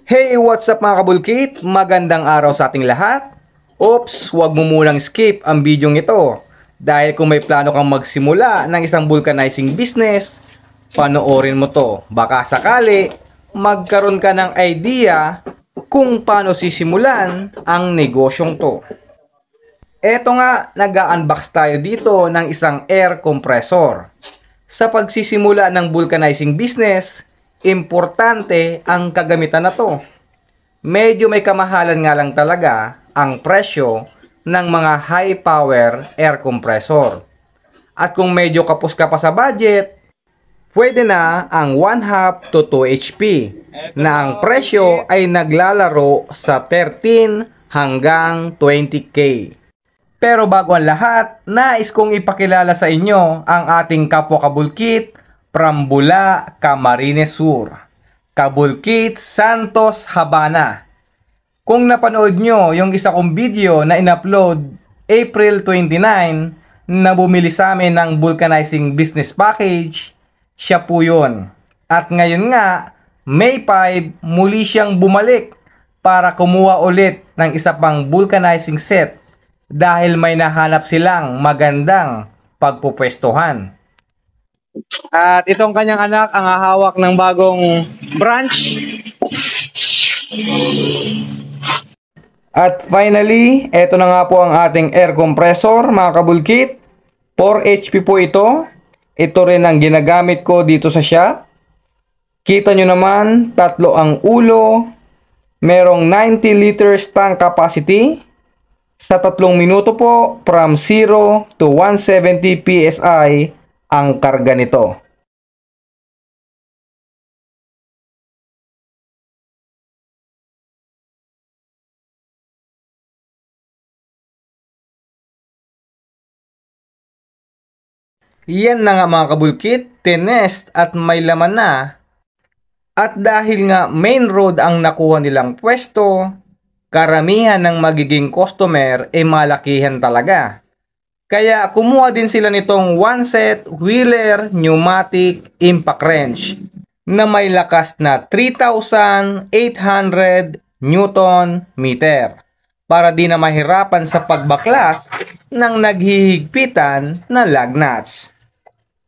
Hey, what's up mga kabulkit? Magandang araw sa ating lahat. Oops, huwag mo munang skip ang bidyong ito. Dahil kung may plano kang magsimula ng isang vulcanizing business, panoorin mo to. Baka sakali, magkaroon ka ng idea kung paano sisimulan ang negosyong to. Eto nga, nag-unbox tayo dito ng isang air compressor. Sa pagsisimula ng vulcanizing business, importante ang kagamitan na to. Medyo may kamahalan nga lang talaga ang presyo ng mga high power air compressor. At kung medyo kapos ka pa sa budget, pwede na ang 1/2 to 2 HP na ang presyo ay naglalaro sa 13 hanggang 20k. Pero bago ang lahat, nais kong ipakilala sa inyo ang ating kapwa kabulkit from Bula, Camarines Sur, Kabulkit Santos Habana. Kung napanood nyo yung isa kong video na in-upload April 29 na bumili sa amin ng vulcanizing business package, siya po yun. At ngayon nga, May 5, muli siyang bumalik para kumuha ulit ng isa pang vulcanizing set dahil may nahanap silang magandang pagpupwestuhan. At itong kanyang anak ang hahawak ng bagong branch. At finally, eto na nga po ang ating air compressor mga kabulkit. 4 HP po ito. Ito rin ang ginagamit ko dito sa shop. Kita nyo naman, tatlo ang ulo. Merong 90 liters tank capacity. Sa 3 minuto po, from 0 to 170 PSI ang karga nito. Yan na nga mga kabulkit, tinest at may laman na. At dahil nga main road ang nakuha nilang pwesto, karamihan ng magiging customer ay malakihan talaga. Kaya kumuha din sila nitong one set wheeler pneumatic impact wrench na may lakas na 3,800 Newton meter para di na mahirapan sa pagbaklas ng naghihigpitan na lug nuts.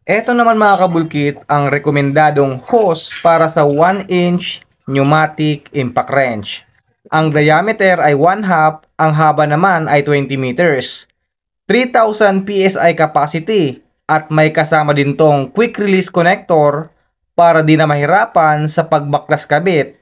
Ito naman mga kabulkit ang rekomendadong hose para sa 1-inch pneumatic impact wrench. Ang diameter ay 1/2, ang haba naman ay 20 meters. 3,000 PSI capacity at may kasama din tong quick release connector para di na mahirapan sa pagbaklas kabit